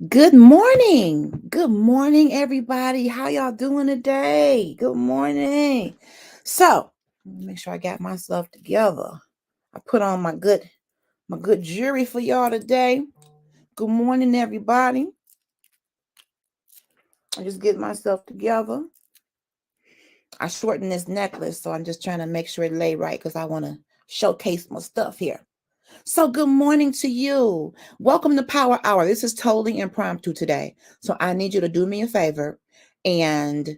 Good morning. Good morning, everybody. How y'all doing today? Good morning. So, let me make sure I got myself together. I put on my good jewelry for y'all today. Good morning, everybody. I just get myself together. I shortened this necklace, so I'm just trying to make sure it lay right because I want to showcase my stuff here. So, good morning to you. Welcome to Power Hour. This is totally impromptu today. So, I need you to do me a favor and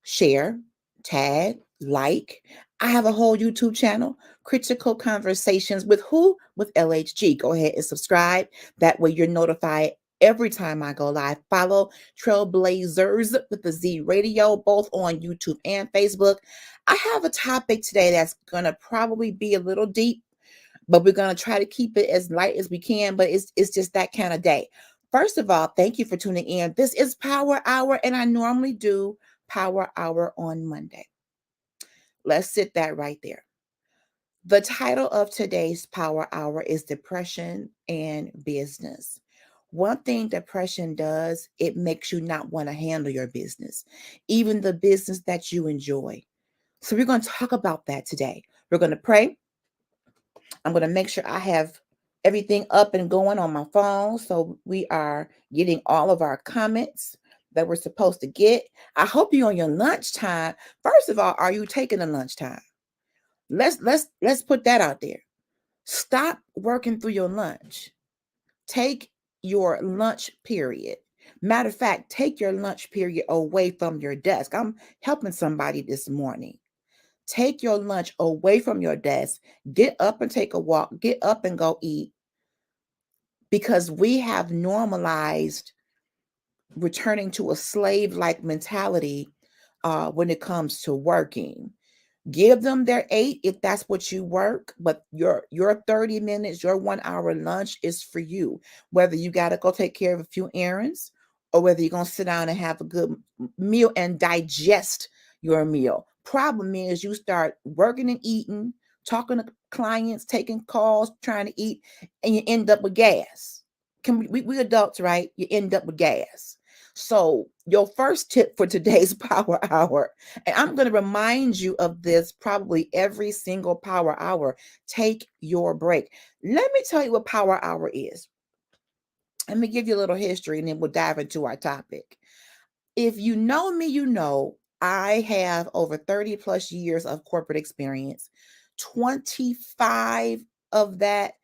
share, tag, like. I have a whole YouTube channel, Critical Conversations with who? With LHG. Go ahead and subscribe. That way, you're notified every time I go live. Follow Trailblazers with the Z Radio, both on YouTube and Facebook. I have a topic today that's going to probably be a little deep, but we're going to try to keep it as light as we can, but it's just that kind of day. First of all, thank you for tuning in. This is Power Hour, and I normally do Power Hour on Monday. Let's sit that right there. The title of today's Power Hour is Depression and Business. One thing depression does, it makes you not want to handle your business, even the business that you enjoy. So we're going to talk about that today. We're going to pray. I'm going to make sure I have everything up and going on my phone so we are getting all of our comments that we're supposed to get. I hope you're on your lunchtime. First of all, are you taking a lunchtime? Let's put that out there. Stop working through your lunch. Take your lunch period. Matter of fact, take your lunch period away from your desk. I'm helping somebody this morning. Take your lunch away from your desk. Get up and take a walk. Get up and go eat because we have normalized returning to a slave like mentality when it comes to working. Give them their 8 if that's what you work, but your 30 minutes, your 1 hour lunch is for you. Whether you got to go take care of a few errands or whether you're going to sit down and have a good meal and digest your meal. Problem is you start working and eating, talking to clients, taking calls, trying to eat, and you end up with gas. We adults, right? You end up with gas. So your first tip for today's Power Hour, and I'm going to remind you of this probably every single Power Hour. Take your break. Let me tell you what Power Hour is. Let me give you a little history and then we'll dive into our topic. If you know me, you know I have over 30 plus years of corporate experience, 25 of that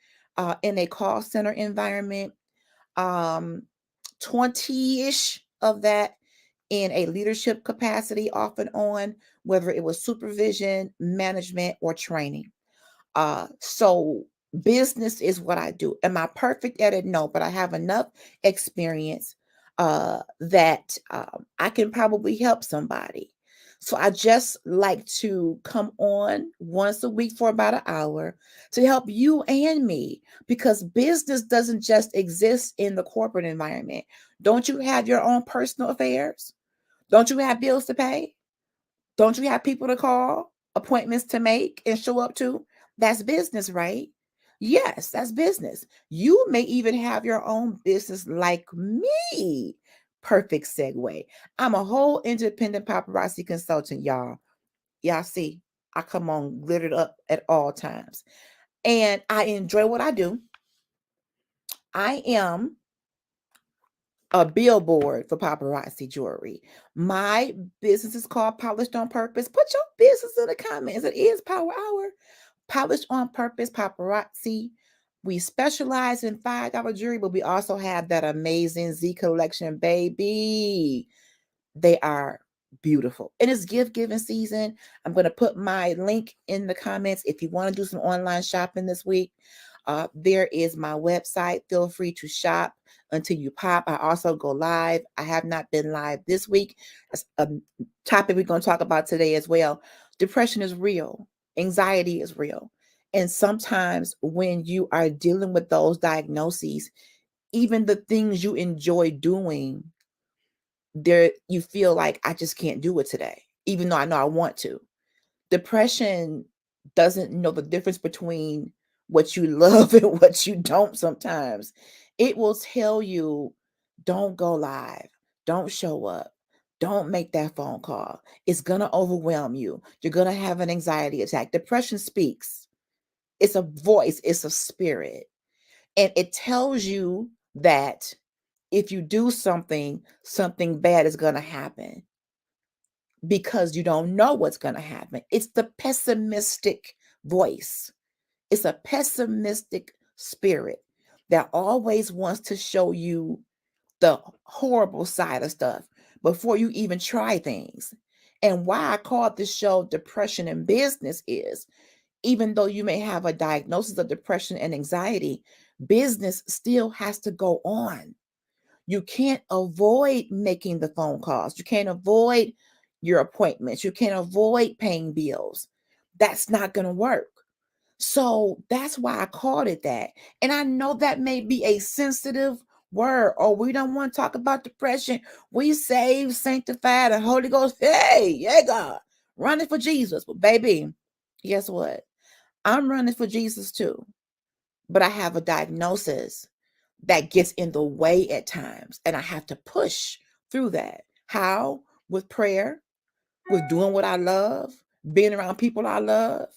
in a call center environment, um, 20-ish of that in a leadership capacity off and on, whether it was supervision, management, or training. So business is what I do. Am I perfect at it? No, but I have enough experience that I can probably help somebody. So I just like to come on once a week for about an hour to help you and me because business doesn't just exist in the corporate environment. Don't you have your own personal affairs? Don't you have bills to pay? Don't you have people to call, appointments to make, and show up to? That's business, right? Yes, that's business. You may even have your own business like me. Perfect segue. I'm a whole independent paparazzi consultant, y'all. Y'all see, I come on glittered up at all times. And I enjoy what I do. I am a billboard for paparazzi jewelry. My business is called Polished on Purpose. Put your business in the comments. It is Power Hour. Polished on Purpose Paparazzi. We specialize in $5 jewelry, but we also have that amazing Z collection, baby. They are beautiful. And it's gift giving season. I'm going to put my link in the comments if you want to do some online shopping this week. There is my website. Feel free to shop until you pop. I also go live. I have not been live this week. That's a topic we're going to talk about today as well. Depression is real, anxiety is real. And sometimes when you are dealing with those diagnoses, even the things you enjoy doing, there you feel like I just can't do it today, even though I know I want to. Depression doesn't know the difference between what you love and what you don't sometimes. It will tell you Don't go live. Don't show up. Don't make that phone call. It's going to overwhelm you. You're going to have an anxiety attack. Depression speaks. It's a voice, it's a spirit. And it tells you that if you do something, something bad is going to happen because you don't know what's going to happen. It's the pessimistic voice. It's a pessimistic spirit that always wants to show you the horrible side of stuff before you even try things. And why I call this show Depression in Business is, even though you may have a diagnosis of depression and anxiety, business still has to go on. You can't avoid making the phone calls. You can't avoid your appointments. You can't avoid paying bills. That's not going to work. So that's why I called it that. And I know that may be a sensitive word, or we don't want to talk about depression. We saved, sanctified, and Holy Ghost. Hey, yeah, God, running for Jesus. But baby, guess what? I'm running for Jesus too. But I have a diagnosis that gets in the way at times, and I have to push through that. How? With prayer, with doing what I love, being around people I love.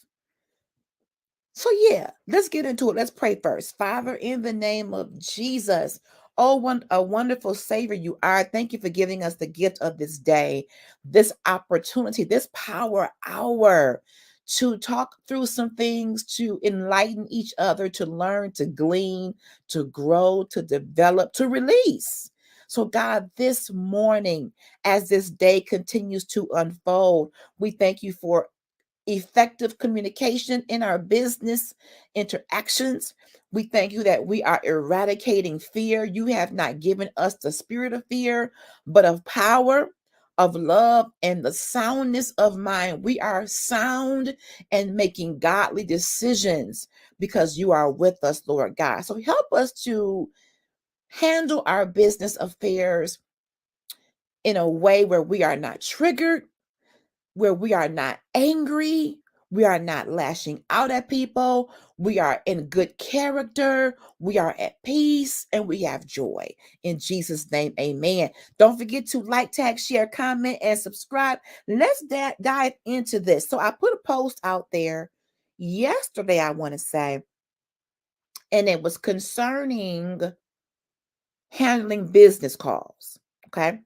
So yeah, let's get into it. Let's pray first. Father, in the name of Jesus, a wonderful Savior you are. Thank you for giving us the gift of this day, this opportunity, this power hour to talk through some things, to enlighten each other, to learn, to glean, to grow, to develop, to release. So God, this morning, as this day continues to unfold, we thank you for effective communication in our business interactions. We thank you that we are eradicating fear. You have not given us the spirit of fear, but of power, of love, and the soundness of mind. We are sound and making godly decisions because you are with us, Lord God. So help us to handle our business affairs in a way where we are not triggered, where we are not angry, we are not lashing out at people, we are in good character, we are at peace, and we have joy. In Jesus' name, amen. Don't forget to like, tag, share, comment, and subscribe. Let's dive into this. So I put a post out there yesterday, I want to say, and it was concerning handling business calls. Okay.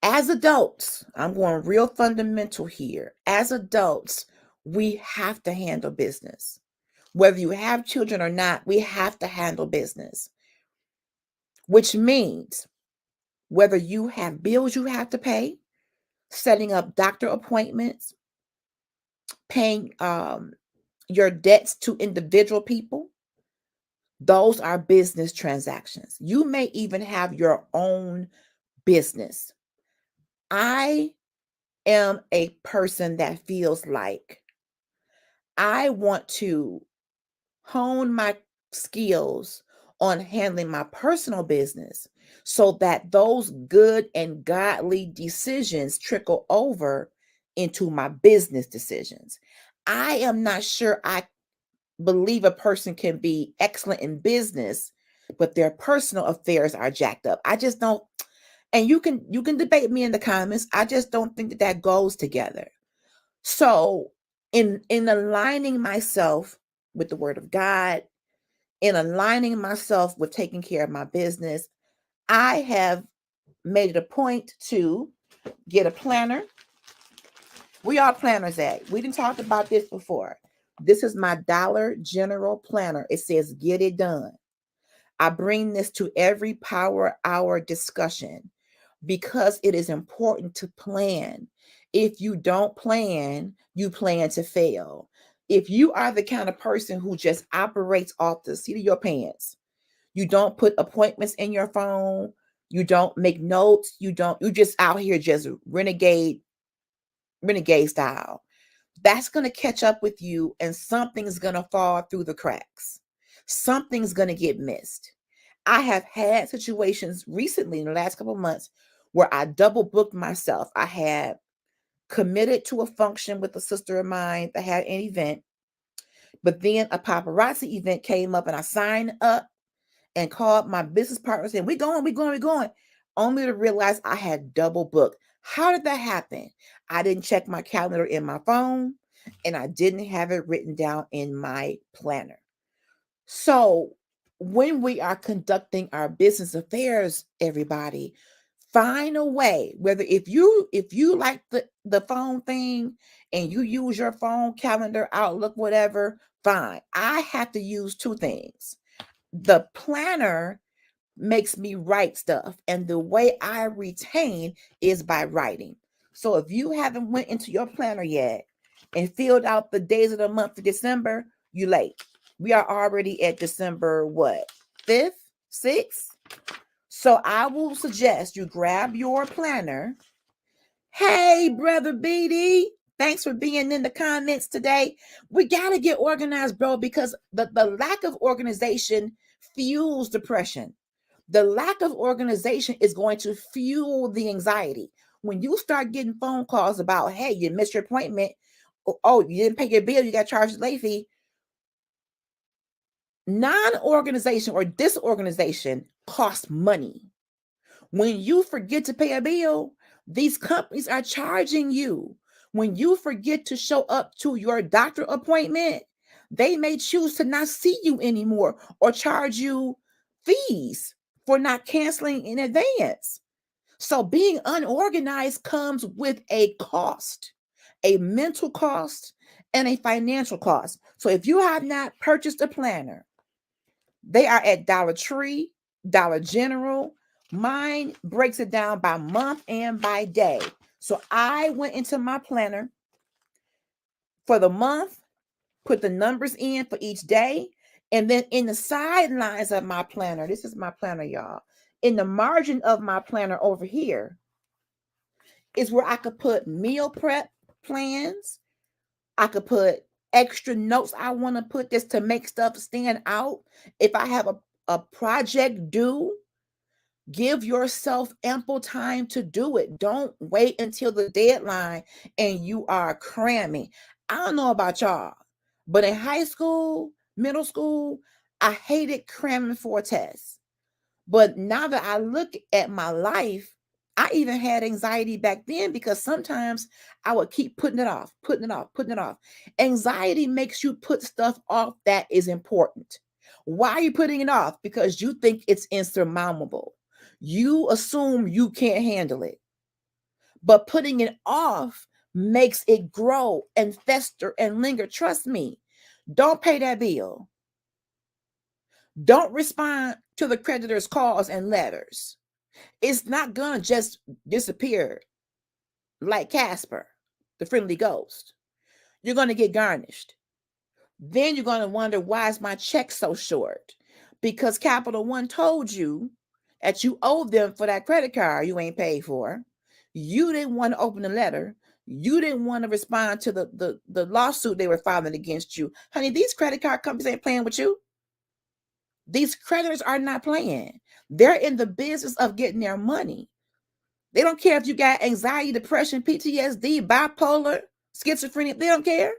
As adults, I'm going real fundamental here. As adults, we have to handle business. Whether you have children or not, we have to handle business, which means whether you have bills you have to pay, setting up doctor appointments, paying your debts to individual people, those are business transactions. You may even have your own business. I am a person that feels like I want to hone my skills on handling my personal business so that those good and godly decisions trickle over into my business decisions. I am not sure I believe a person can be excellent in business, but their personal affairs are jacked up. I just don't. And you can debate me in the comments. I just don't think that that goes together. So in aligning myself with the word of God, in aligning myself with taking care of my business, I have made it a point to get a planner. We are planners at. We didn't talk about this before. This is my Dollar General planner. It says get it done. I bring this to every power hour discussion because it is important to plan. If you don't plan, you plan to fail. If you are the kind of person who just operates off the seat of your pants, you don't put appointments in your phone, you don't make notes, you just out here just renegade style. That's going to catch up with you and something's going to fall through the cracks. Something's going to get missed. I have had situations recently in the last couple of months where I double booked myself. I had committed to a function with a sister of mine that had an event, but then a paparazzi event came up and I signed up and called my business partners and we're going, only to realize I had double booked. How did that happen? I didn't check my calendar in my phone and I didn't have it written down in my planner. So when we are conducting our business affairs, everybody, find a way, whether if you like the phone thing and you use your phone, calendar, Outlook, whatever, fine. I have to use two things. The planner makes me write stuff, and the way I retain is by writing. So if you haven't went into your planner yet and filled out the days of the month of December, you late. We are already at December what, 5th, 6th? So I will suggest you grab your planner. Hey, brother BD, thanks for being in the comments today. We got to get organized, bro, because the lack of organization fuels depression. The lack of organization is going to fuel the anxiety. When you start getting phone calls about, hey, you missed your appointment. Oh, you didn't pay your bill. You got charged a late fee. Non-organization or disorganization costs money. When you forget to pay a bill, these companies are charging you. When you forget to show up to your doctor appointment, they may choose to not see you anymore or charge you fees for not canceling in advance. So being unorganized comes with a cost, a mental cost and a financial cost. So if you have not purchased a planner, they are at Dollar Tree, Dollar General. Mine breaks it down by month and by day. So I went into my planner for the month, put the numbers in for each day, and then in the sidelines of my planner, this is my planner, y'all. In the margin of my planner over here is where I could put meal prep plans. I could put extra notes I want to put this to make stuff stand out. If I have a project due, give yourself ample time to do it. Don't wait until the deadline and you are cramming. I don't know about y'all, but in high school, middle school, I hated cramming for a test. But now that I look at my life, I even had anxiety back then because sometimes I would keep putting it off, putting it off, putting it off. Anxiety makes you put stuff off that is important. Why are you putting it off? Because you think it's insurmountable. You assume you can't handle it. But putting it off makes it grow and fester and linger. Trust me. Don't pay that bill. Don't respond to the creditor's calls and letters. It's not going to just disappear like Casper, the friendly ghost. You're going to get garnished. Then you're going to wonder, why is my check so short? Because Capital One told you that you owe them for that credit card you ain't paid for. You didn't want to open the letter. You didn't want to respond to the lawsuit they were filing against you. Honey, these credit card companies ain't playing with you. These creditors are not playing. They're in the business of getting their money. They don't care if you got anxiety, depression, PTSD, bipolar, schizophrenia. They don't care.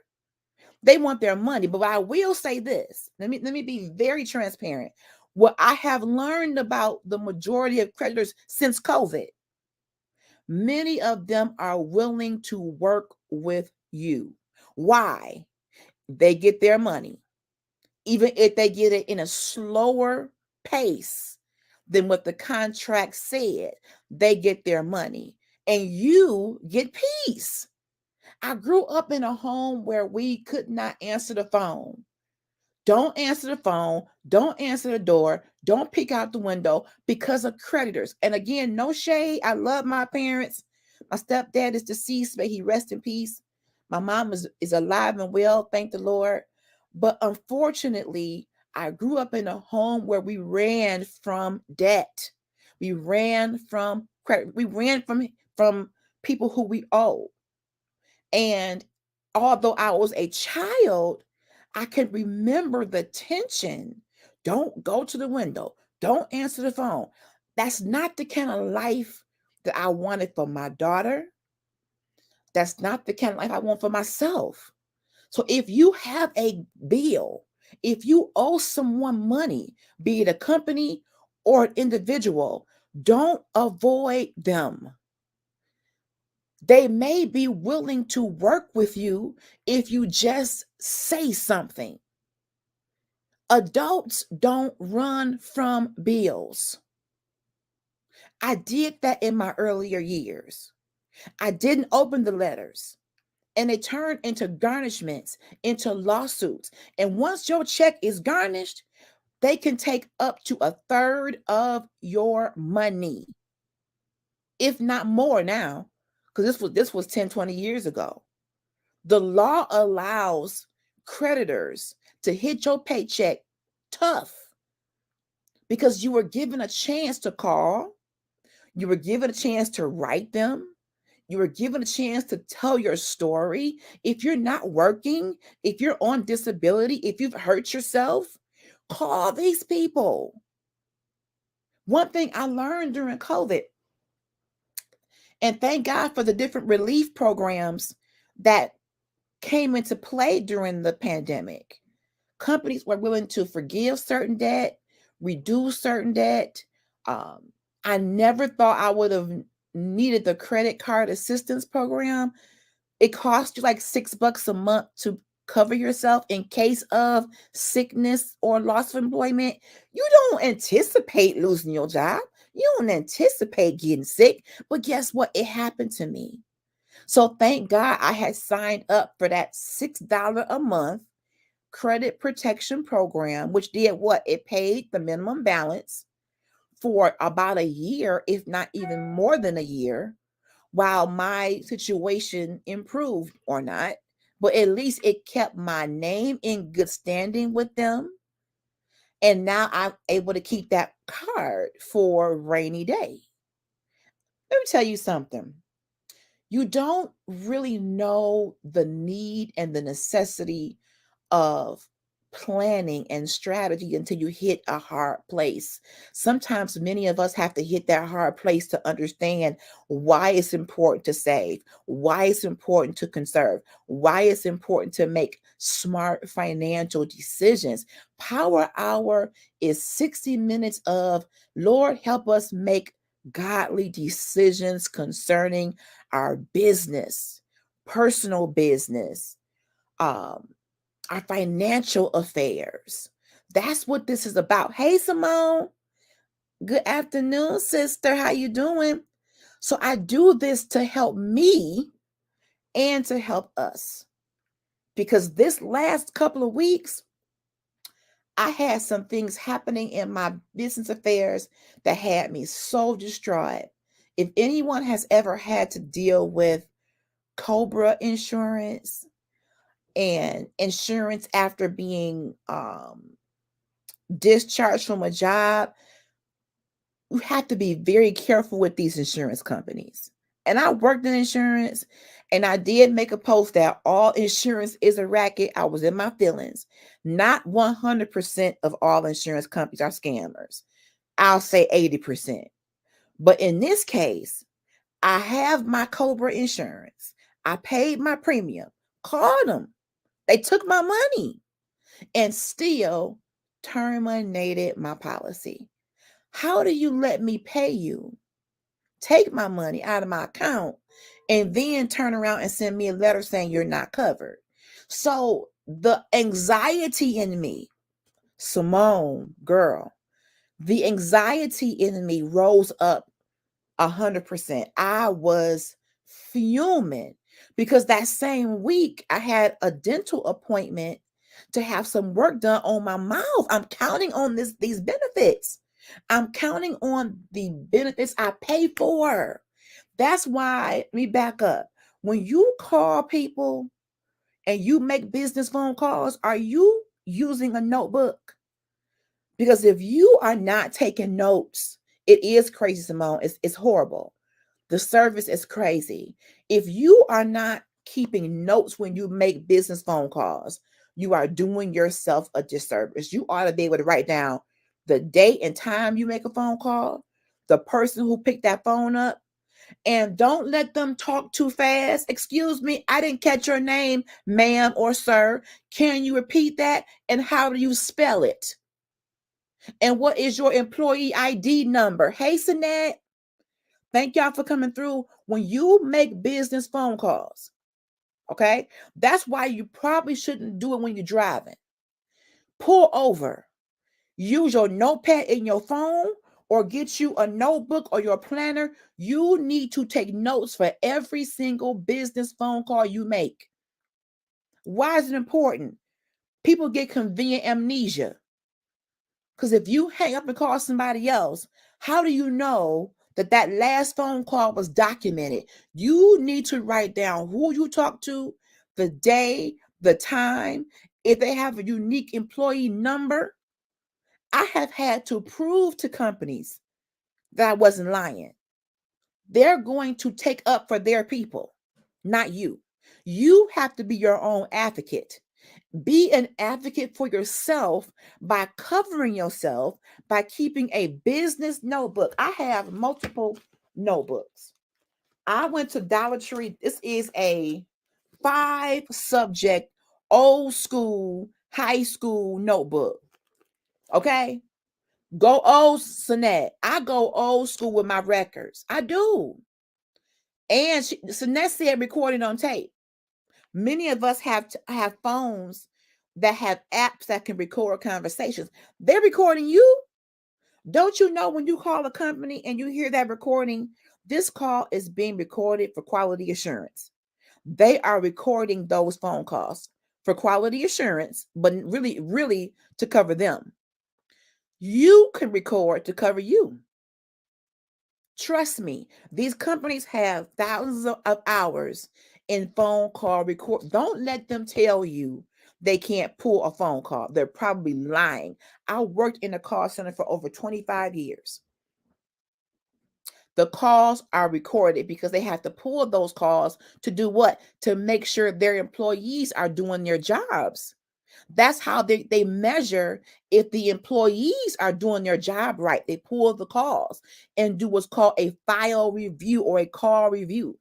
They want their money. But I will say this. Let me be very transparent. What I have learned about the majority of creditors since COVID, many of them are willing to work with you. Why? They get their money. Even if they get it in a slower pace than what the contract said, they get their money and you get peace. I grew up in a home where we could not answer the phone. Don't answer the phone. Don't answer the door. Don't peek out the window because of creditors. And again, no shade. I love my parents. My stepdad is deceased. May he rest in peace. My mom is alive and well. Thank the Lord. But unfortunately, I grew up in a home where we ran from debt. We ran from credit. We ran from people who we owe. And although I was a child, I can remember the tension. Don't go to the window. Don't answer the phone. That's not the kind of life that I wanted for my daughter. That's not the kind of life I want for myself. So if you have a bill If you owe someone money, be it a company or an individual, don't avoid them. They may be willing to work with you if you just say something. Adults don't run from bills. I did that in my earlier years. I didn't open the letters, and it turned into garnishments, into lawsuits. And once your check is garnished, they can take up to a third of your money, if not more now, because this was 10, 20 years ago. The law allows creditors to hit your paycheck tough because you were given a chance to call, you were given a chance to write them, you were given a chance to tell your story. If you're not working, if you're on disability, if you've hurt yourself, call these people. One thing I learned during COVID, and thank God for the different relief programs that came into play during the pandemic. Companies were willing to forgive certain debt, reduce certain debt. Um, I never thought I would have needed the credit card assistance program. It costs you like $6 a month to cover yourself in case of sickness or loss of employment. You don't anticipate losing your job. You don't anticipate getting sick. But guess what? It happened to me. So thank God I had signed up for that $6 a month credit protection program, which did what? It paid the minimum balance for about a year, if not even more than a year, while my situation improved or not. But at least it kept my name in good standing with them. And now I'm able to keep that card for a rainy day. Let me tell you something. You don't really know the need and the necessity of planning and strategy until you hit a hard place. Sometimes many of us have to hit that hard place to understand why it's important to save, why it's important to conserve, why it's important to make smart financial decisions. Power Hour is 60 minutes of Lord, help us make godly decisions concerning our business, personal business, um, our financial affairs. That's what this is about. Hey, Simone. Good afternoon, sister. How you doing? So I do this to help me and to help us. Because this last couple of weeks, I had some things happening in my business affairs that had me so distraught. If anyone has ever had to deal with Cobra insurance and insurance after being discharged from a job, you have to be very careful with these insurance companies. And I worked in insurance, and I did make a post that all insurance is a racket. I was in my feelings. Not 100% of all insurance companies are scammers. I'll say 80%. But in this case, I have my Cobra insurance. I paid my premium, called them. They took my money and still terminated my policy. How do you let me pay you, take my money out of my account, and then turn around and send me a letter saying you're not covered? So the anxiety in me, Simone, girl, the anxiety in me rose up 100%. I was fuming because that same week I had a dental appointment to have some work done on my mouth. I'm counting on these benefits. I'm counting on the benefits I pay for. That's why, let me back up. When you call people and you make business phone calls, are you using a notebook? Because if you are not taking notes, it is crazy, Simone. It's horrible. The service is crazy. If you are not keeping notes when you make business phone calls, you are doing yourself a disservice. You ought to be able to write down the date and time you make a phone call, the person who picked that phone up. And don't let them talk too fast. Excuse me, I didn't catch your name, ma'am or sir. Can you repeat that? And how do you spell it? And what is your employee ID number? Hey, Sinette, thank y'all for coming through. When you make business phone calls, okay, that's why you probably shouldn't do it when you're driving. Pull over. Use your notepad in your phone or get you a notebook or your planner. You need to take notes for every single business phone call you make. Why is it important? People get convenient amnesia. Because if you hang up and call somebody else, how do you know that that last phone call was documented? You need to write down who you talked to, the day, the time, if they have a unique employee number. I have had to prove to companies that I wasn't lying. They're going to take up for their people, not you. You have to be your own advocate. Be an advocate for yourself by covering yourself, by keeping a business notebook. I have multiple notebooks. I went to Dollar Tree. This is a 5-subject, old school, high school notebook. Okay? Go old, Sinette. I go old school with my records. I do. And Sinette said recording on tape. Many of us have phones that have apps that can record conversations. They're recording you. Don't you know when you call a company and you hear that recording, this call is being recorded for quality assurance. They are recording those phone calls for quality assurance, but really, really to cover them. You can record to cover you. Trust me, these companies have thousands of hours in phone call record. Don't let them tell you they can't pull a phone call. They're probably lying. I worked in a call center for over 25 years. The calls are recorded because they have to pull those calls to do what? To make sure their employees are doing their jobs. That's how they measure if the employees are doing their job right. They pull the calls and do what's called a file review or a call review.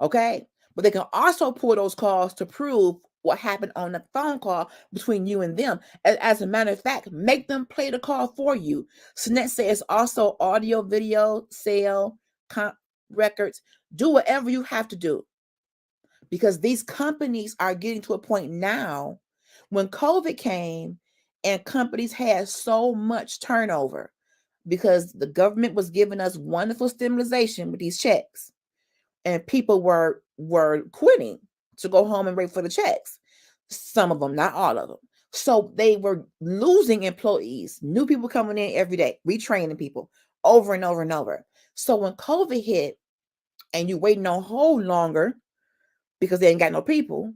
Okay? But they can also pull those calls to prove what happened on the phone call between you and them. As a matter of fact, make them play the call for you. Sinette says also audio, video, sale, records. Do whatever you have to do. Because these companies are getting to a point now when COVID came and companies had so much turnover because the government was giving us wonderful stimulation with these checks and people were quitting to go home and wait for the checks. Some of them, not all of them. So they were losing employees, new people coming in every day, retraining people over and over and over. So when COVID hit and you waiting on hold longer, because they ain't got no people.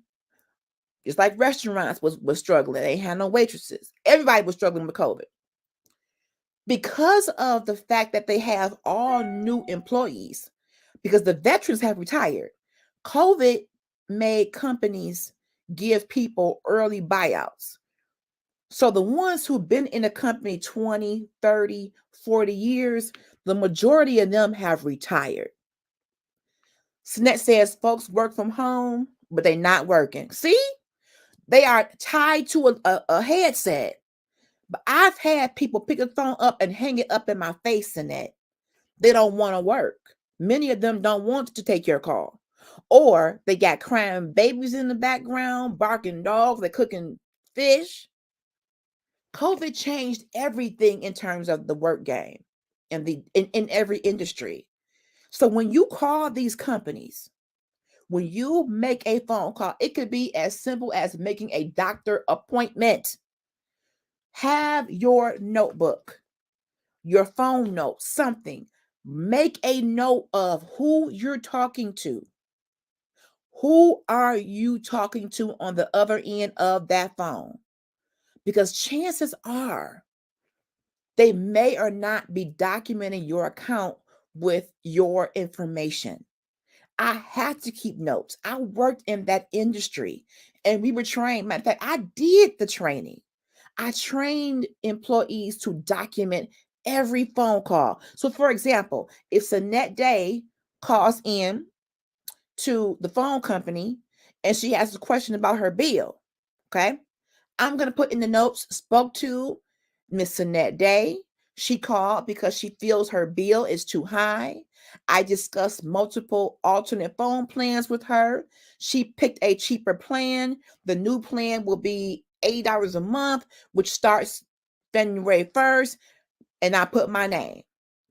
Just like restaurants was struggling. They ain't had no waitresses. Everybody was struggling with COVID. Because of the fact that they have all new employees, because the veterans have retired, COVID made companies give people early buyouts. So the ones who've been in a company 20, 30, 40 years, the majority of them have retired. Sinette says folks work from home, but they're not working. See? They are tied to a headset. But I've had people pick the phone up and hang it up in my face in that. They don't want to work. Many of them don't want to take your call. Or they got crying babies in the background, barking dogs, they're cooking fish. COVID changed everything in terms of the work game and in every industry. So when you call these companies, when you make a phone call, it could be as simple as making a doctor appointment. Have your notebook, your phone note, something. Make a note of who you're talking to. Who are you talking to on the other end of that phone? Because chances are they may or not be documenting your account with your information. I had to keep notes. I worked in that industry and we were trained. Matter of fact, I did the training. I trained employees to document every phone call. So, for example, if Sanette Day calls in to the phone company and she has a question about her bill, okay, I'm going to put in the notes, spoke to Miss Sanette Day. She called because she feels her bill is too high. I discussed multiple alternate phone plans with her. She picked a cheaper plan. The new plan will be $80 a month, which starts January 1st. And I put my name.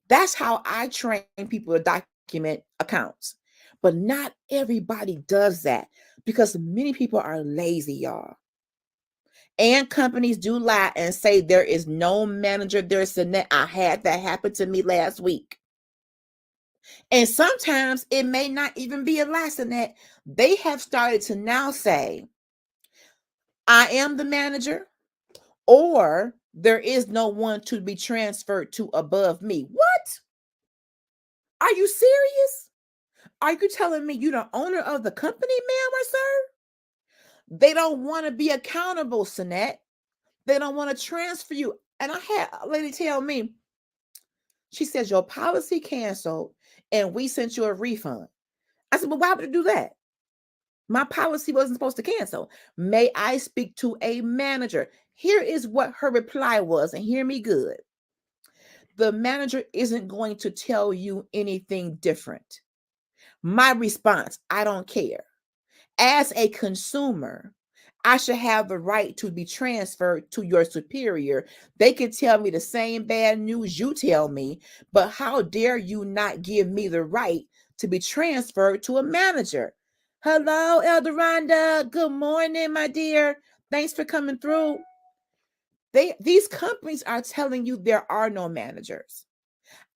That's how I train people to document accounts. But not everybody does that because many people are lazy, y'all. And companies do lie and say there is no manager. There's a net. I had that happen to me last week. And sometimes it may not even be a lie, Sanette. They have started to now say, I am the manager, or there is no one to be transferred to above me. What? Are you serious? Are you telling me you're the owner of the company, ma'am or sir? They don't want to be accountable, Sanette. They don't want to transfer you. And I had a lady tell me, she says, your policy canceled and we sent you a refund. I said, well, why would you do that? My policy wasn't supposed to cancel. May I speak to a manager? Here is what her reply was, and hear me good. The manager isn't going to tell you anything different. My response, I don't care. As a consumer, I should have the right to be transferred to your superior. They can tell me the same bad news you tell me, but how dare you not give me the right to be transferred to a manager? Hello, Elder Rhonda. Good morning, my dear. Thanks for coming through. These companies are telling you there are no managers.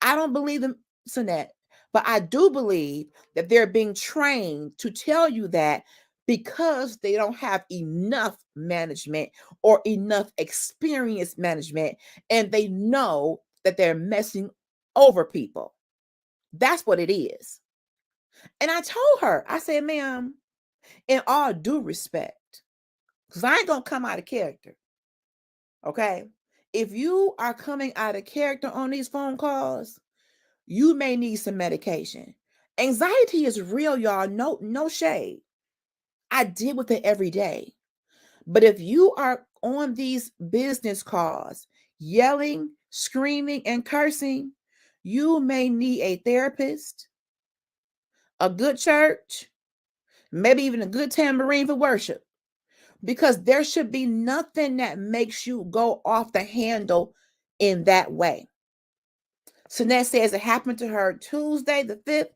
I don't believe them, Sanette, but I do believe that they're being trained to tell you that because they don't have enough management or enough experienced management, and they know that they're messing over people. That's what it is. And I told her, I said, ma'am, in all due respect, because I ain't going to come out of character. Okay. If you are coming out of character on these phone calls, you may need some medication. Anxiety is real, y'all. No shade. I deal with it every day. But if you are on these business calls, yelling, screaming, and cursing, you may need a therapist, a good church, maybe even a good tambourine for worship. Because there should be nothing that makes you go off the handle in that way. Sanette says it happened to her Tuesday the 5th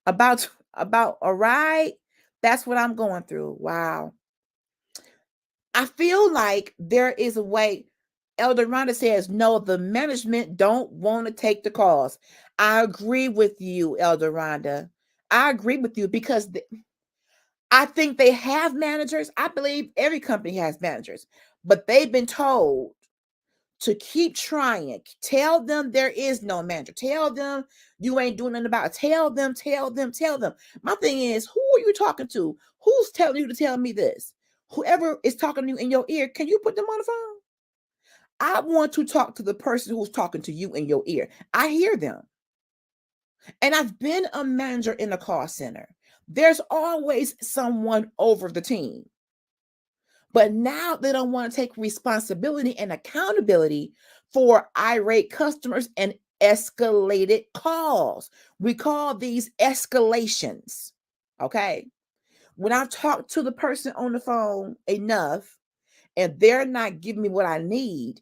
about a ride. That's what I'm going through. Wow. I feel like there is a way. Elder Rhonda says, no, the management don't want to take the calls. I agree with you, Elder Rhonda. I agree with you because I think they have managers. I believe every company has managers, but they've been told to keep trying. Tell them there is no manager. Tell them you ain't doing nothing about it. Tell them. My thing is, who are you talking to? Who's telling you to tell me this? Whoever is talking to you in your ear, can you put them on the phone? I want to talk to the person who's talking to you in your ear. I hear them. And I've been a manager in a call center. There's always someone over the team. But now they don't want to take responsibility and accountability for irate customers and escalated calls. We call these escalations. Okay. When I've talked to the person on the phone enough and they're not giving me what I need,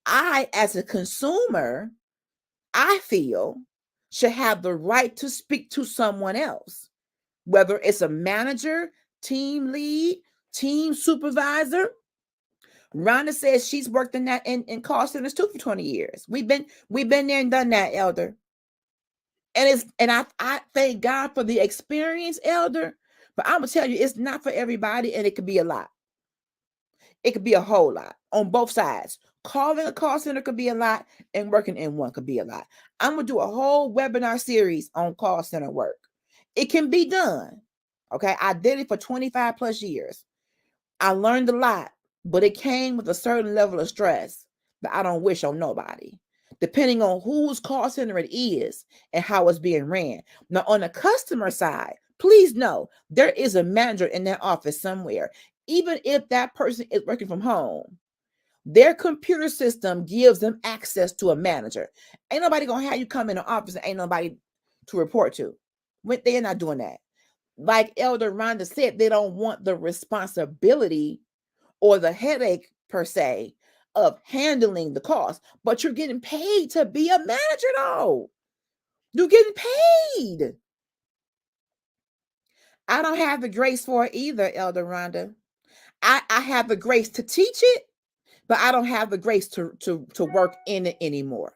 I, as a consumer, I feel should have the right to speak to someone else, whether it's a manager, team lead, team supervisor. Rhonda says she's worked in that in call centers too for 20 years. We've been there and done that, Elder. And I thank God for the experience, Elder. But I'm gonna tell you, it's not for everybody, and it could be a lot. It could be a whole lot on both sides. Calling a call center could be a lot, and working in one could be a lot. I'm gonna do a whole webinar series on call center work. It can be done. Okay, I did it for 25 plus years. I learned a lot, but it came with a certain level of stress that I don't wish on nobody. depending on whose call center it is and how it's being ran. Now, on the customer side, please know there is a manager in that office somewhere. Even if that person is working from home, their computer system gives them access to a manager. Ain't nobody gonna have you come in the office and ain't nobody to report to. They're not doing that. Like Elder Rhonda said, they don't want the responsibility or the headache per se of handling the cost, but you're getting paid to be a manager though. You're getting paid. I don't have the grace for it either, Elder Rhonda. I have the grace to teach it, but I don't have the grace to work in it anymore.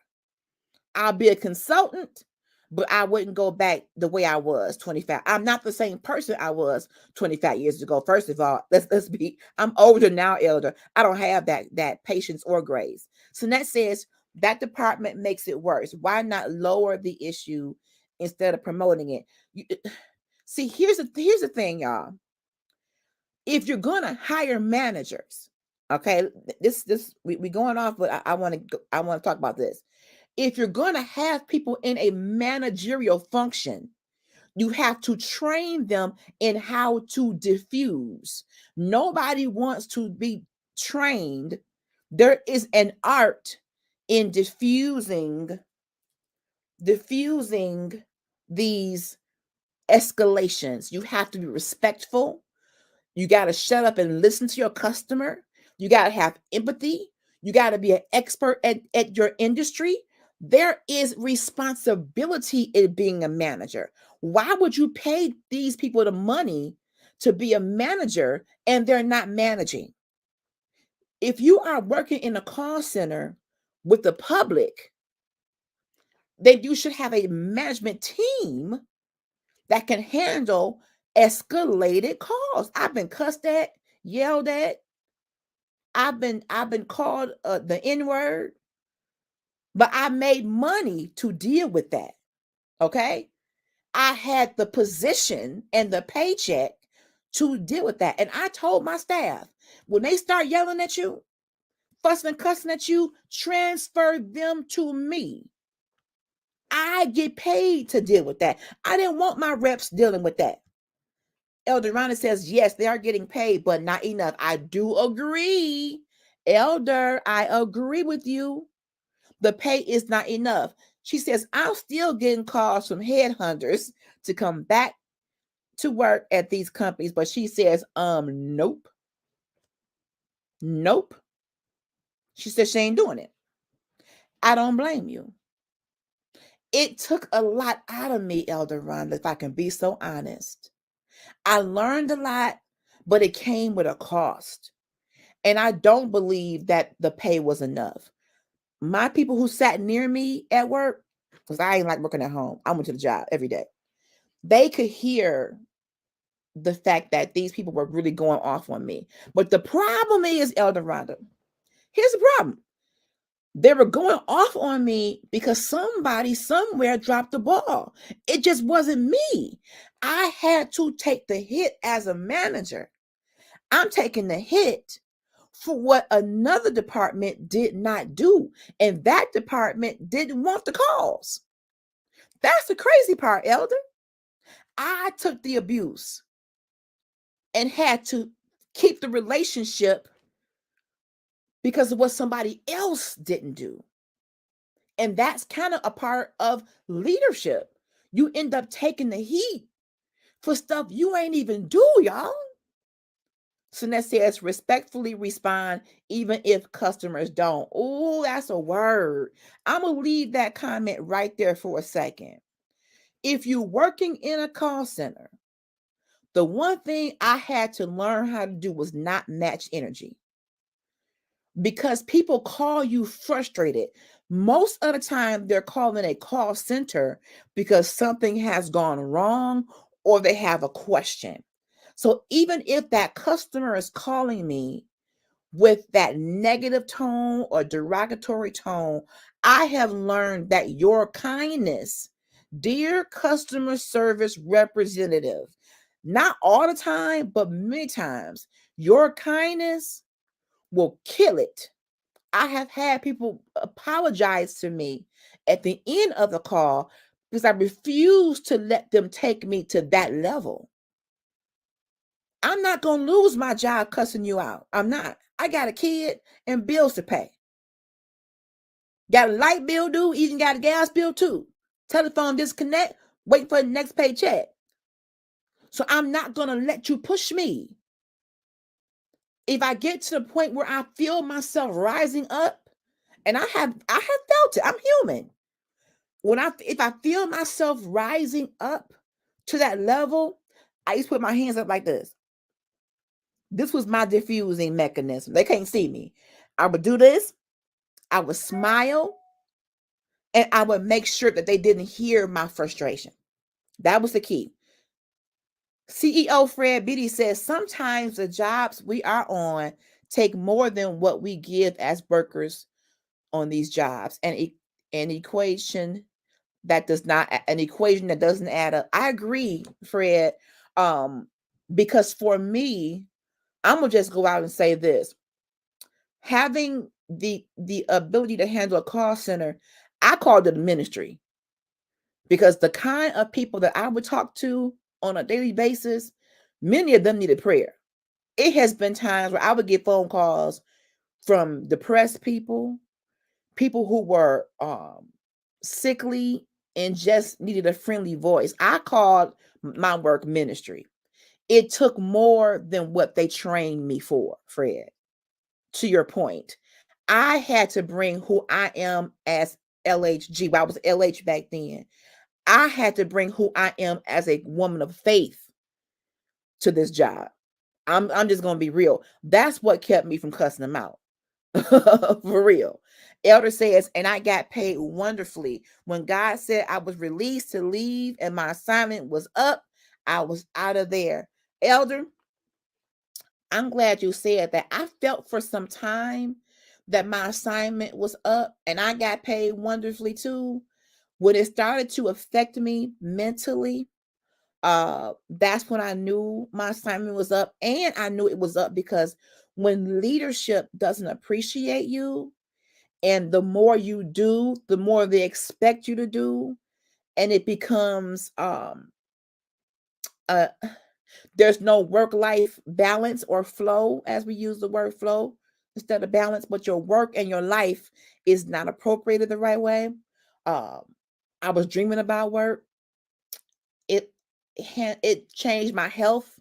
I'll be a consultant, but I wouldn't go back the way I was 25. I'm not the same person I was 25 years ago. First of all, let's be, I'm older now, Elder. I don't have that patience or grace. So that says that department makes it worse. Why not lower the issue instead of promoting it? See, here's the thing, y'all. If you're gonna hire managers, okay, we going off, but I want to talk about this. If you're going to have people in a managerial function, you have to train them in how to diffuse. Nobody wants to be trained. There is an art in diffusing these escalations. You have to be respectful. You got to shut up and listen to your customer. You got to have empathy. You got to be an expert at your industry. There is responsibility in being a manager. Why would you pay these people the money to be a manager and they're not managing? If you are working in a call center with the public, then you should have a management team that can handle escalated calls. I've been cussed at, yelled at. I've been called the N-word, but I made money to deal with that. Okay? I had the position and the paycheck to deal with that. And I told my staff, when they start yelling at you, fussing and cussing at you, transfer them to me. I get paid to deal with that. I didn't want my reps dealing with that. Elder Rhonda says, yes, they are getting paid, but not enough. I do agree. Elder, I agree with you. The pay is not enough. She says, I'm still getting calls from headhunters to come back to work at these companies, but she says, nope. Nope. She says she ain't doing it. I don't blame you. It took a lot out of me, Elder Rhonda, if I can be so honest. I learned a lot, but it came with a cost. And I don't believe that the pay was enough. My people who sat near me at work, because I ain't like working at home, I went to the job every day. They could hear the fact that these people were really going off on me. But the problem is, Elder Rhonda, here's the problem. They were going off on me because somebody somewhere dropped the ball. It just wasn't me. I had to take the hit as a manager. I'm taking the hit for what another department did not do. And that department didn't want the calls. That's the crazy part, Elder. I took the abuse and had to keep the relationship because of what somebody else didn't do. And that's kind of a part of leadership. You end up taking the heat for stuff you ain't even do, y'all. So that says respectfully respond even if customers don't. Oh, that's a word. I'm going to leave that comment right there for a second. If you're working in a call center, the one thing I had to learn how to do was not match energy. Because people call you frustrated. Most of the time, they're calling a call center because something has gone wrong or they have a question. So even if that customer is calling me with that negative tone or derogatory tone, I have learned that your kindness, dear customer service representative, not all the time, but many times, your kindness will kill it I have had people apologize to me at the end of the call because I refuse to let them take me to that level. I'm not going to lose my job cussing you out. I'm not. I got a kid and bills to pay. Got a light bill due, even got a gas bill too. Telephone disconnect, wait for the next paycheck. So I'm not going to let you push me. If I get to the point where I feel myself rising up, and I have felt it. I'm human. If I feel myself rising up to that level, I used to put my hands up like this. This was my diffusing mechanism. They can't see me. I would do this. I would smile, and I would make sure that they didn't hear my frustration. That was the key. CEO Fred Beatty says sometimes the jobs we are on take more than what we give as workers on these jobs. And an equation that doesn't add up. I agree, Fred. Because for me, I'm gonna just go out and say this. Having the ability to handle a call center, I called it a ministry, because the kind of people that I would talk to on a daily basis, many of them needed prayer. It has been times where I would get phone calls from depressed people who were sickly and just needed a friendly voice. I called my work ministry. It took more than what they trained me for, Fred. To your point, I had to bring who I am as LHG. I was LH back then. I had to bring who I am as a woman of faith to this job. I'm just gonna be real. That's what kept me from cussing them out. For real. Elder says, and I got paid wonderfully. When God said I was released to leave and my assignment was up, I was out of there. Elder, I'm glad you said that. I felt for some time that my assignment was up and I got paid wonderfully too. When it started to affect me mentally, that's when I knew my assignment was up. And I knew it was up because when leadership doesn't appreciate you, and the more you do, the more they expect you to do, and it becomes uh there's no work-life balance or flow, as we use the word flow instead of balance, but your work and your life is not appropriated the right way. um I was dreaming about work. It changed my health.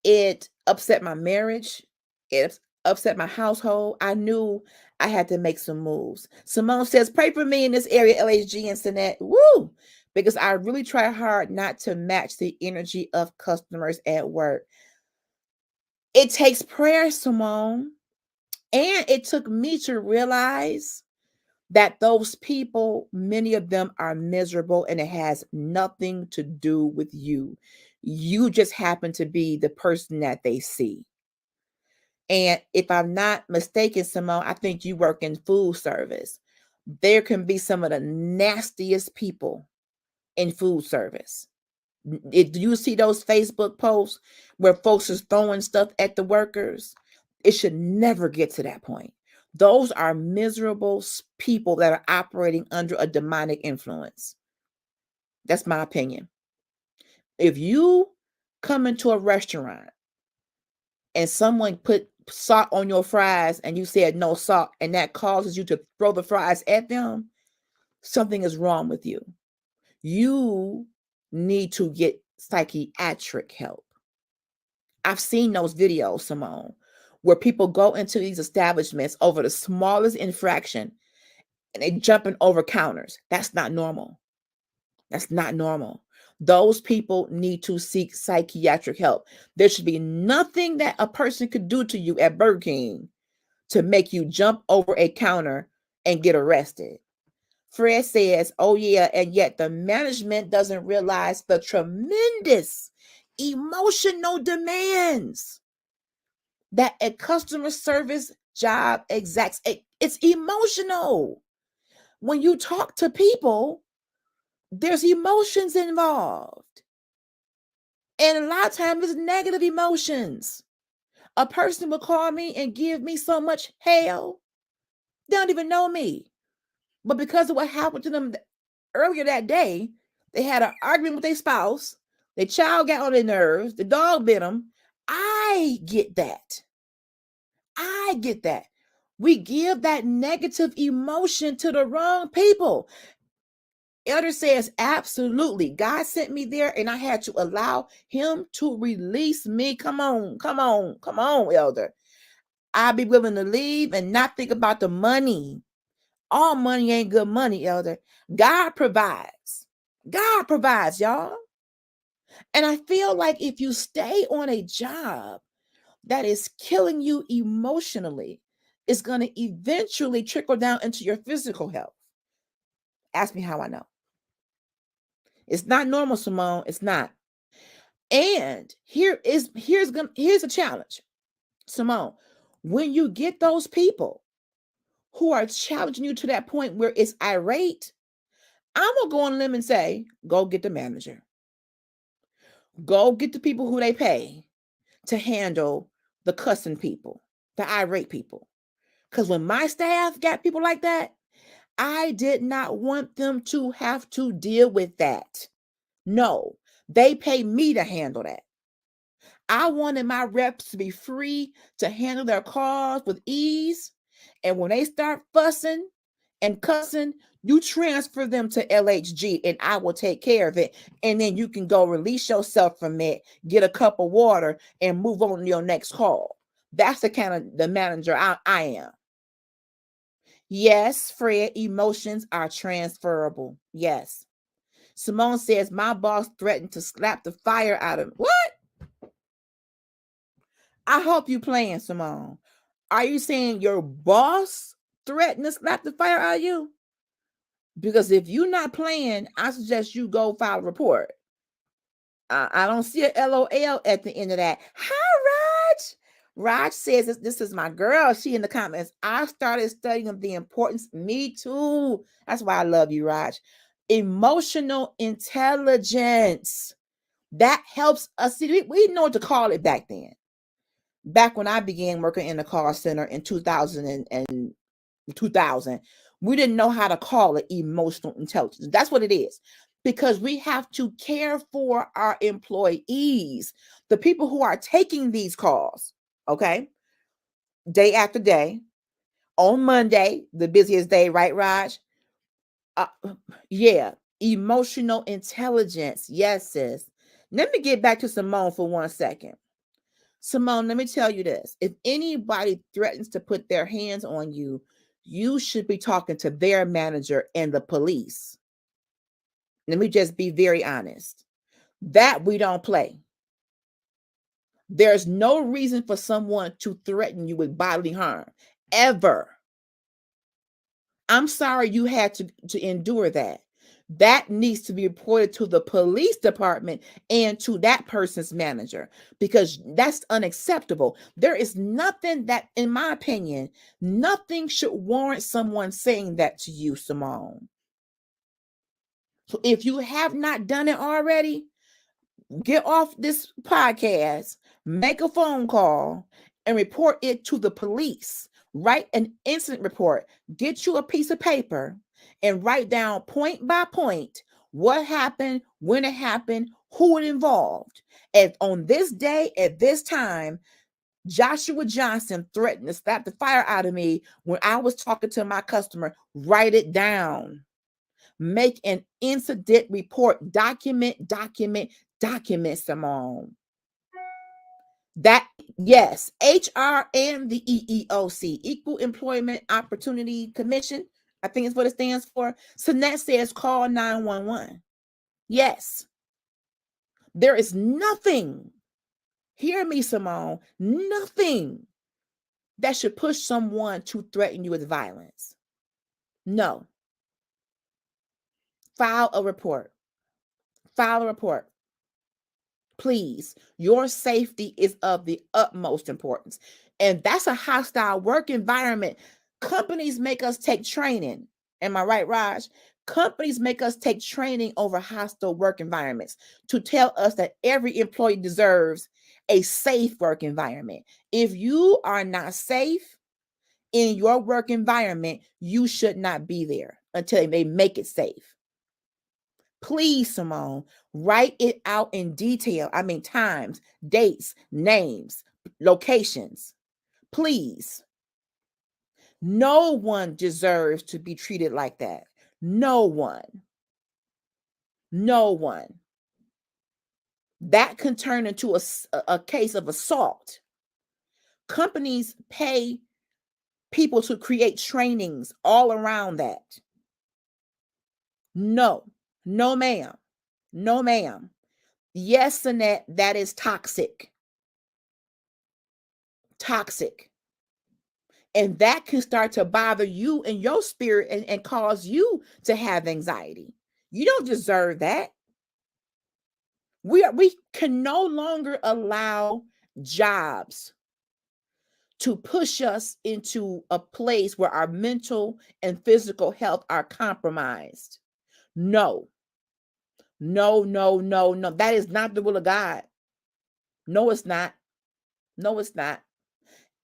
It upset my marriage. It upset my household. I knew I had to make some moves. Simone says, pray for me in this area, LHG and Sinette. Woo! Because I really try hard not to match the energy of customers at work. It takes prayer, Simone. And it took me to realize that those people, many of them are miserable, and it has nothing to do with you. You just happen to be the person that they see. And if I'm not mistaken, Simone, I think you work in food service. There can be some of the nastiest people in food service. If you see those Facebook posts where folks is throwing stuff at the workers, it should never get to that point. Those are miserable people that are operating under a demonic influence. That's my opinion. If you come into a restaurant and someone put salt on your fries and you said no salt, and that causes you to throw the fries at them, something is wrong with you. You need to get psychiatric help. I've seen those videos, Simone, where people go into these establishments over the smallest infraction and they jumping over counters. That's not normal. That's not normal. Those people need to seek psychiatric help. There should be nothing that a person could do to you at Burger King to make you jump over a counter and get arrested. Fred says, oh yeah, and yet the management doesn't realize the tremendous emotional demands that a customer service job exacts. It's emotional. When you talk to people, there's emotions involved. And a lot of times it's negative emotions. A person will call me and give me so much hell. They don't even know me. But because of what happened to them earlier that day, they had an argument with their spouse. Their child got on their nerves. The dog bit them. I get that. I get that. We give that negative emotion to the wrong people. Elder says, absolutely. God sent me there and I had to allow him to release me. Come on, come on, come on, Elder. I'll be willing to leave and not think about the money. All money ain't good money, Elder. God provides. God provides, y'all. And I feel like if you stay on a job that is killing you emotionally, it's going to eventually trickle down into your physical health. Ask me how I know. It's not normal, Simone. It's not. And here's a challenge, Simone. When you get those people who are challenging you to that point where it's irate, I'm gonna go on a limb and say, go get the manager. Go get the people who they pay to handle the cussing people, the irate people. Because when my staff got people like that, I did not want them to have to deal with that. No, they pay me to handle that. I wanted my reps to be free to handle their calls with ease. And when they start fussing and cussing, you transfer them to LHG and I will take care of it. And then you can go release yourself from it, get a cup of water, and move on to your next call. That's the kind of the manager I am. Yes, Fred, emotions are transferable. Yes. Simone says, my boss threatened to slap the fire out of me. What? I hope you playing, Simone. Are you saying your boss threatened to slap the fire out of you? Because if you're not playing, I suggest you go file a report. I don't see a LOL at the end of that. Hi, Raj. Raj says, this is my girl. She in the comments. I started studying the importance. Me too. That's why I love you, Raj. Emotional intelligence. That helps us. See, we know what to call it back then. Back when I began working in the call center in 2000 we didn't know how to call it emotional intelligence. That's what it is. Because we have to care for our employees, the people who are taking these calls, okay? Day after day. On Monday, the busiest day, right, Raj? Yeah, emotional intelligence. Yes, sis. Let me get back to Simone for 1 second. Simone, let me tell you this. If anybody threatens to put their hands on you, you should be talking to their manager and the police. Let me just be very honest. That we don't play. There's no reason for someone to threaten you with bodily harm, ever. I'm sorry you had to endure that. That needs to be reported to the police department and to that person's manager, because that's unacceptable. There is nothing that, in my opinion, nothing should warrant someone saying that to you, Simone. So if you have not done it already, get off this podcast, make a phone call, and report it to the police. Write an incident report. Get you a piece of paper and write down point by point what happened, when it happened, who it involved. And on this day, at this time, Joshua Johnson threatened to slap the fire out of me when I was talking to my customer. Write it down. Make an incident report. Document, Simone. That, yes, HR and the EEOC, Equal Employment Opportunity Commission, I think is what it stands for. Sunette says call 911. Yes. There is nothing, hear me, Simone, nothing that should push someone to threaten you with violence. No. File a report. File a report. Please, your safety is of the utmost importance. And that's a hostile work environment. Companies make us take training. Am I right, Raj? Companies make us take training over hostile work environments to tell us that every employee deserves a safe work environment. If you are not safe in your work environment, you should not be there until they make it safe. Please, Simone, write it out in detail. I mean, times, dates, names, locations. Please. No one deserves to be treated like that. No one. No one. That can turn into a case of assault. Companies pay people to create trainings all around that. No, no, ma'am. No, ma'am. Yes, Annette, that is toxic. Toxic. And that can start to bother you in your spirit and cause you to have anxiety. You don't deserve that. We can no longer allow jobs to push us into a place where our mental and physical health are compromised. No, no, no, no, no. That is not the will of God. No, it's not. No, it's not.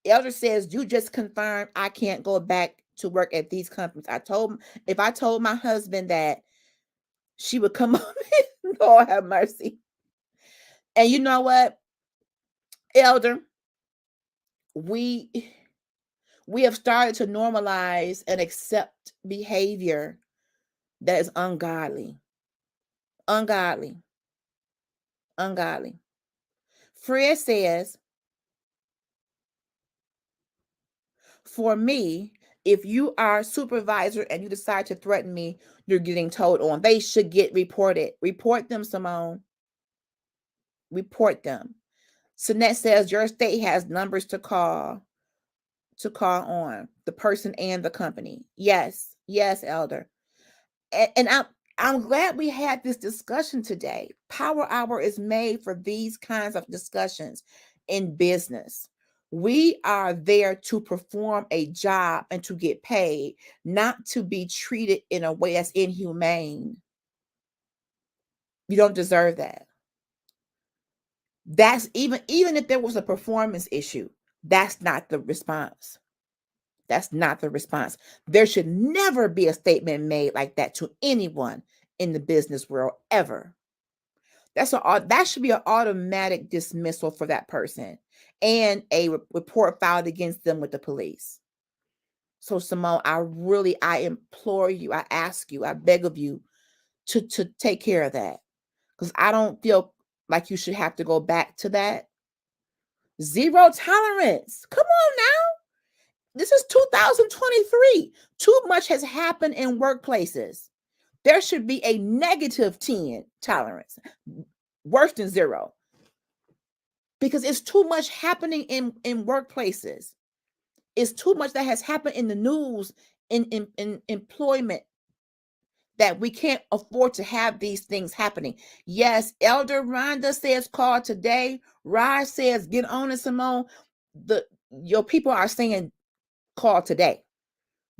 Elder says, you just confirmed I can't go back to work at these companies. If I told my husband that, she would come up and Lord have mercy. And you know what, Elder, we have started to normalize and accept behavior that is ungodly. Ungodly. Ungodly. Fred says, for me, if you are a supervisor and you decide to threaten me, you're getting told on. They should get reported. Report them, Simone. Report them. Sinette says your state has numbers to call on the person and the company. Yes, yes, Elder. And I'm glad we had this discussion today. Power Hour is made for these kinds of discussions in business. We are there to perform a job and to get paid, not to be treated in a way that's inhumane. You don't deserve that. That's even if there was a performance issue, that's not the response. That's not the response. There should never be a statement made like that to anyone in the business world ever. That should be an automatic dismissal for that person and a report filed against them with the police. So Simone, I implore you, I ask you, I beg of you to take care of that, because I don't feel like you should have to go back to that. Zero tolerance. Come on now. This is 2023. Too much has happened in workplaces. There should be a negative 10 tolerance, worse than zero, because it's too much happening in workplaces. It's too much that has happened in the news, in employment, that we can't afford to have these things happening. Yes, Elder Rhonda says call today. Raj says get on it, Simone. Your people are saying call today.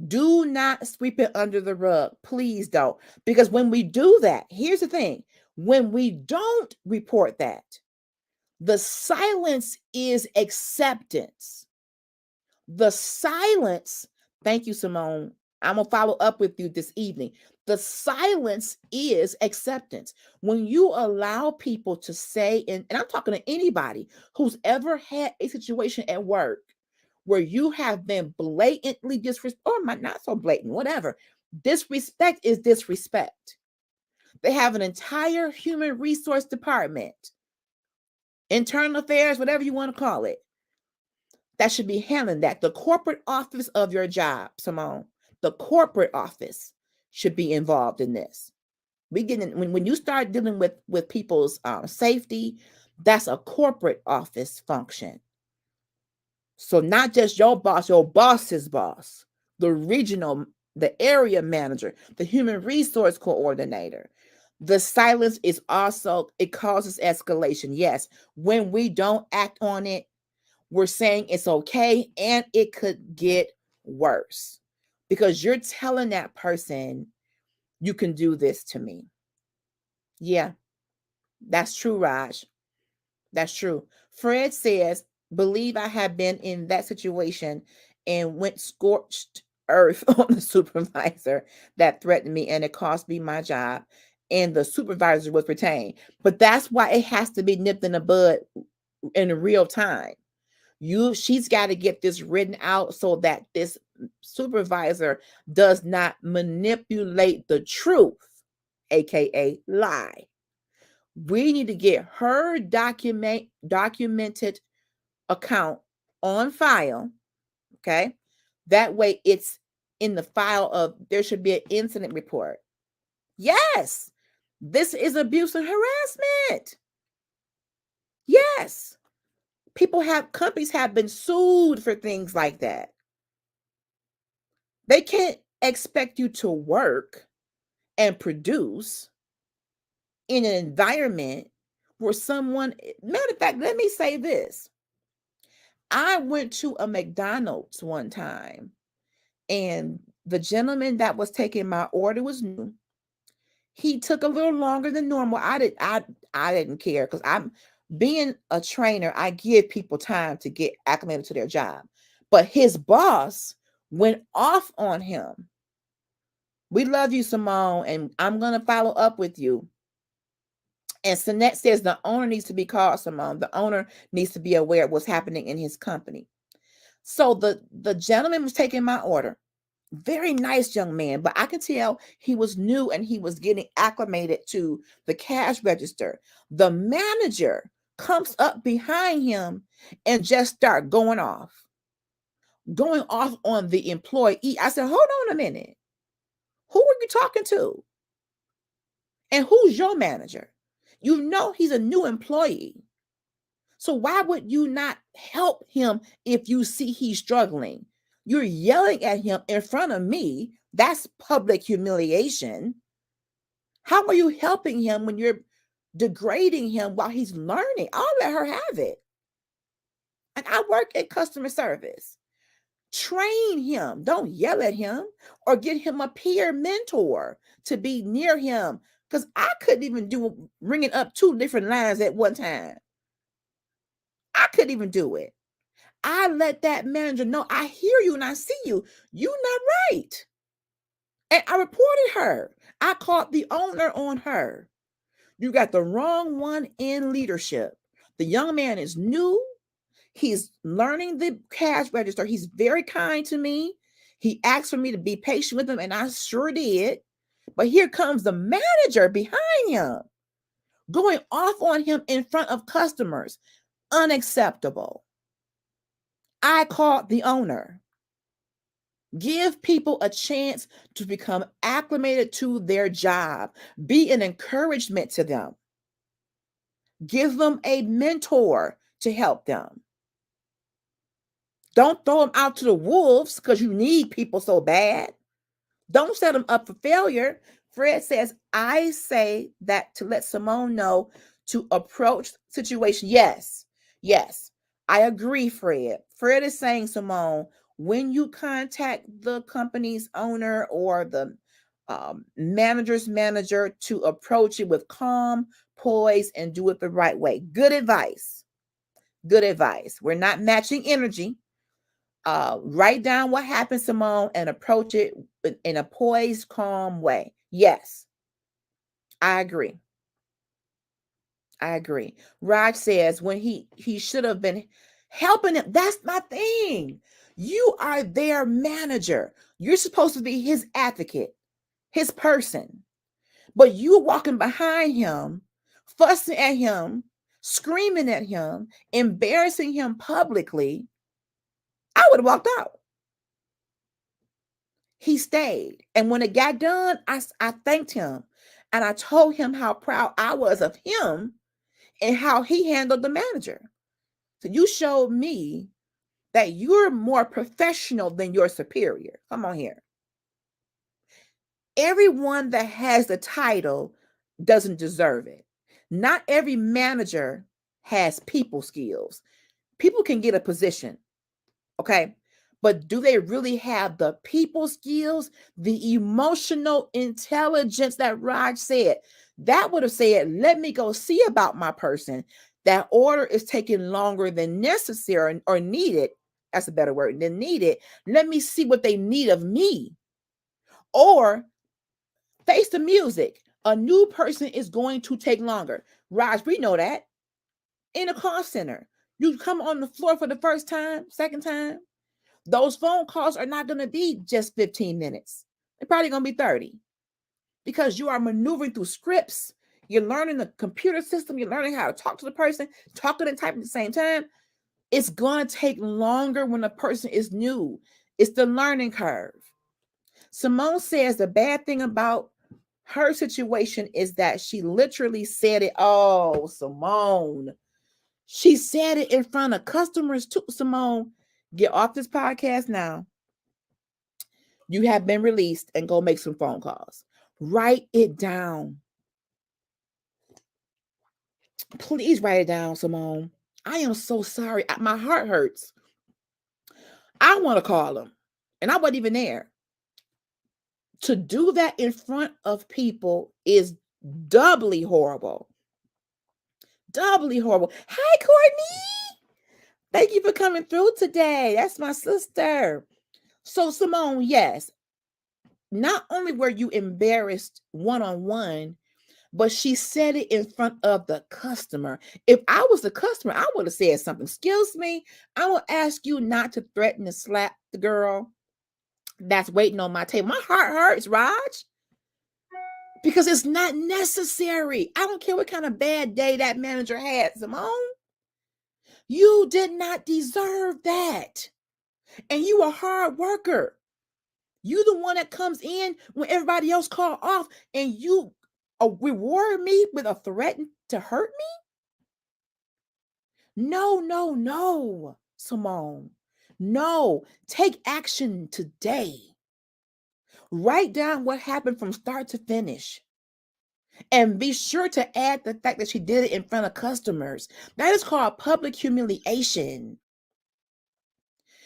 Do not sweep it under the rug. Please don't. Because when we do that, here's the thing. When we don't report that, the silence is acceptance. The silence, thank you, Simone. I'm going to follow up with you this evening. The silence is acceptance. When you allow people to say, and I'm talking to anybody who's ever had a situation at work where you have been blatantly disrespect, or not so blatant, whatever. Disrespect is disrespect. They have an entire human resource department, internal affairs, whatever you want to call it, that should be handling that. The corporate office of your job, Simone, the corporate office should be involved in this. When you start dealing with people's safety, that's a corporate office function. So not just your boss's boss, the regional, the area manager, the human resource coordinator. The silence is also, it causes escalation. Yes, when we don't act on it, we're saying it's okay, and it could get worse because you're telling that person, you can do this to me. Yeah, that's true, Raj. That's true. Fred says, believe I have been in that situation and went scorched earth on the supervisor that threatened me, and it cost me my job. And the supervisor was retained. But that's why it has to be nipped in the bud in real time. She's got to get this written out so that this supervisor does not manipulate the truth, aka lie. We need to get her documented account on file. Okay, that way it's in the file of there should be an incident report. Yes, this is abuse and harassment. Yes, companies have been sued for things like that. They can't expect you to work and produce in an environment where matter of fact, let me say this. I went to a McDonald's one time, and the gentleman that was taking my order was new. He took a little longer than normal. I didn't care, because I'm being a trainer. I give people time to get acclimated to their job. But his boss went off on him. We love you, Simone, and I'm going to follow up with you. And Sinette says the owner needs to be called, Simone. The owner needs to be aware of what's happening in his company. So the gentleman was taking my order. Very nice young man, but I could tell he was new and he was getting acclimated to the cash register. The manager comes up behind him and just start going off on the employee. I said, hold on a minute. Who are you talking to? And who's your manager? You know he's a new employee. So why would you not help him if you see he's struggling? You're yelling at him in front of me. That's public humiliation. How are you helping him when you're degrading him while he's learning? I'll let her have it. And I work in customer service. Train him. Don't yell at him, or get him a peer mentor to be near him. Because I couldn't even do ringing up 2 different lines at one time. I couldn't even do it. I let that manager know, I hear you and I see you. You're not right. And I reported her. I called the owner on her. You got the wrong one in leadership. The young man is new. He's learning the cash register. He's very kind to me. He asked for me to be patient with him, and I sure did. But here comes the manager behind him, going off on him in front of customers. Unacceptable. I called the owner. Give people a chance to become acclimated to their job. Be an encouragement to them. Give them a mentor to help them. Don't throw them out to the wolves because you need people so bad. Don't set them up for failure. Fred says, I say that to let Simone know to approach situation. Yes, I agree, Fred. Fred is saying, Simone, when you contact the company's owner or the manager's manager, to approach it with calm, poise, and do it the right way. Good advice. Good advice. We're not matching energy. Write down what happened, Simone, and approach it in a poised, calm way. Yes, I agree. Raj says when he should have been helping him. That's my thing. You are their manager. You're supposed to be his advocate, his person. But you walking behind him, fussing at him, screaming at him, embarrassing him publicly. I would have walked out. He stayed. And when it got done, I thanked him. And I told him how proud I was of him and how he handled the manager. So you showed me that you're more professional than your superior. Come on here. Everyone that has the title doesn't deserve it. Not every manager has people skills. People can get a position, okay? But do they really have the people skills, the emotional intelligence that Raj said? That would have said, let me go see about my person. That order is taking longer than necessary or needed. That's a better word than needed. Let me see what they need of me. Or face the music. A new person is going to take longer. Raj, we know that. In a call center, you come on the floor for the first time, second time, those phone calls are not going to be just 15 minutes. They're probably going to be 30 because you are maneuvering through scripts. You're learning the computer system. You're learning how to talk to the person, talking and typing at the same time. It's going to take longer when a person is new. It's the learning curve. Simone says the bad thing about her situation is that she literally said it. Oh, Simone. She said it in front of customers too. Simone, get off this podcast now. You have been released and go make some phone calls. Write it down. Please write it down, Simone. I am so sorry. My heart hurts. I want to call them. And I wasn't even there. To do that in front of people is doubly horrible. Doubly horrible. Hi, Courtney. Thank you for coming through today. That's my sister. So, Simone, yes, not only were you embarrassed one-on-one, but she said it in front of the customer. If I was the customer, I would have said something. Excuse me, I will ask you not to threaten to slap the girl that's waiting on my table. My heart hurts, Raj, because it's not necessary. I don't care what kind of bad day that manager had, Simone. You did not deserve that. And you a hard worker. You the one that comes in when everybody else call off, and you reward me with a threat to hurt me? No, Simone. No, take action today. Write down what happened from start to finish. And be sure to add the fact that she did it in front of customers. That is called public humiliation.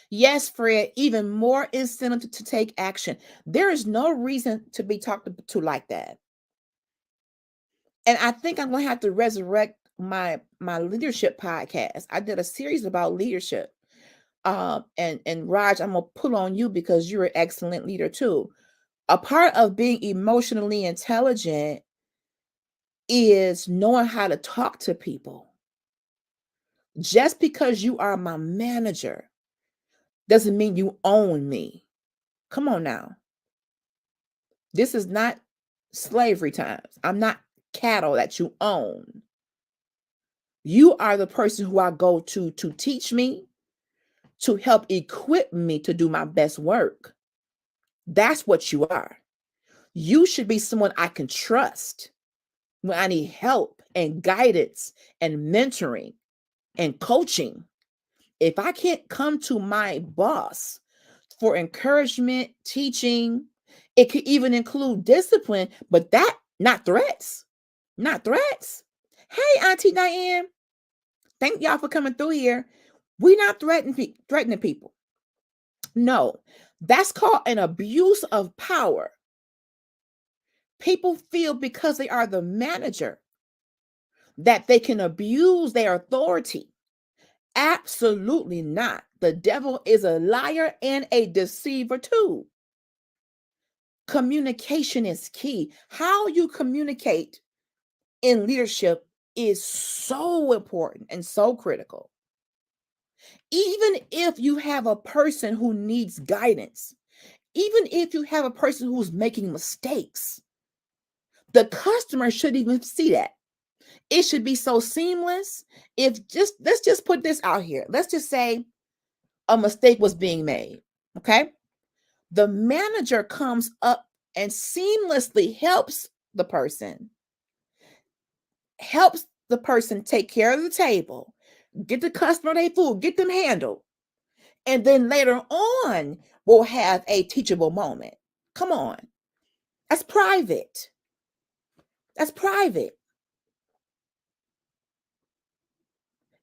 Yes, Fred, even more incentive to take action. There is no reason to be talked to like that. And I think I'm going to have to resurrect my leadership podcast. I did a series about leadership. And Raj, I'm going to pull on you because you're an excellent leader too. A part of being emotionally intelligent is knowing how to talk to people. Just because you are my manager doesn't mean you own me. Come on now. This is not slavery times. I'm not cattle that you own. You are the person who I go to teach me, to help equip me to do my best work. That's what you are. You should be someone I can trust when I need help and guidance and mentoring and coaching. If I can't come to my boss for encouragement, teaching, it could even include discipline, but that, not threats. Not threats. Hey, Auntie Diane. Thank y'all for coming through here. We're not threatening people. No, that's called an abuse of power. People feel because they are the manager that they can abuse their authority. Absolutely not. The devil is a liar and a deceiver too. Communication is key. How you communicate in leadership is so important and so critical. Even if you have a person who needs guidance, even if you have a person who's making mistakes, the customer should even see that. It should be so seamless. Let's just put this out here. Let's just say a mistake was being made. Okay. The manager comes up and seamlessly helps the person take care of the table, get the customer their food, get them handled. And then later on, we'll have a teachable moment. Come on. That's private. That's private.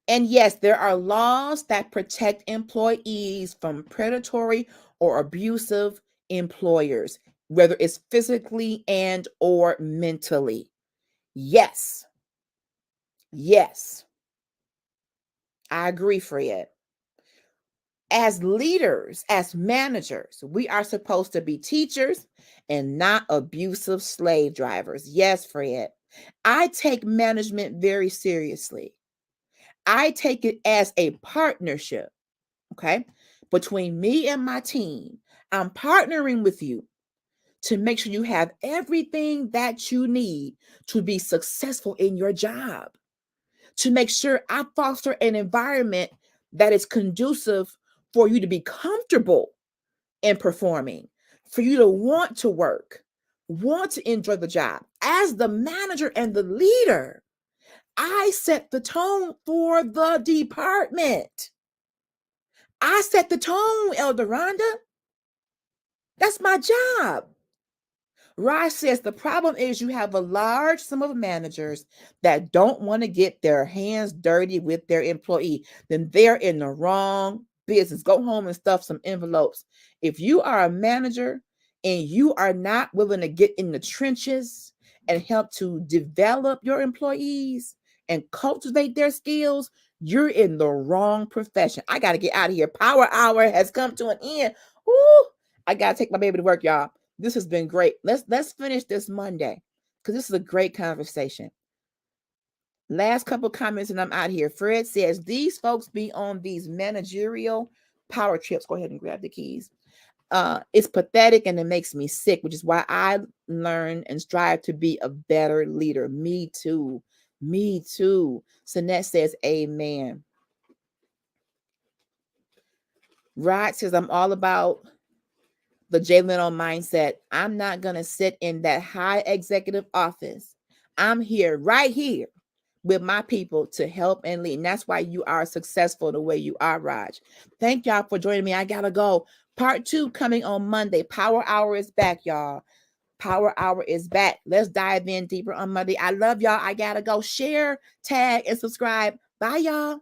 And yes, there are laws that protect employees from predatory or abusive employers, whether it's physically and or mentally. Yes. Yes. I agree, Fred. As leaders, as managers, we are supposed to be teachers and not abusive slave drivers. Yes, Fred. I take management very seriously. I take it as a partnership, okay, between me and my team. I'm partnering with you to make sure you have everything that you need to be successful in your job, to make sure I foster an environment that is conducive for you to be comfortable in performing, for you to want to work, want to enjoy the job. As the manager and the leader, I set the tone for the department. I set the tone, Elder Rhonda. That's my job. Raj says the problem is you have a large sum of managers that don't want to get their hands dirty with their employee. Then they're in the wrong business. Go home and stuff some envelopes. If you are a manager and you are not willing to get in the trenches and help to develop your employees and cultivate their skills, you're in the wrong profession. I got to get out of here. Power hour has come to an end. Ooh, I got to take my baby to work, y'all. This has been great. Let's finish this Monday because this is a great conversation. Last couple comments and I'm out here. Fred says these folks be on these managerial power trips. Go ahead and grab the keys. It's pathetic and it makes me sick, which is why I learn and strive to be a better leader. Me too. Me too. Sinette says amen. Rod says I'm all about the Jay Leno mindset. I'm not going to sit in that high executive office. I'm here, right here with my people to help and lead. And that's why you are successful the way you are, Raj. Thank y'all for joining me. I got to go. Part 2 coming on Monday. Power Hour is back, y'all. Power Hour is back. Let's dive in deeper on Monday. I love y'all. I got to go. Share, tag, and subscribe. Bye, y'all.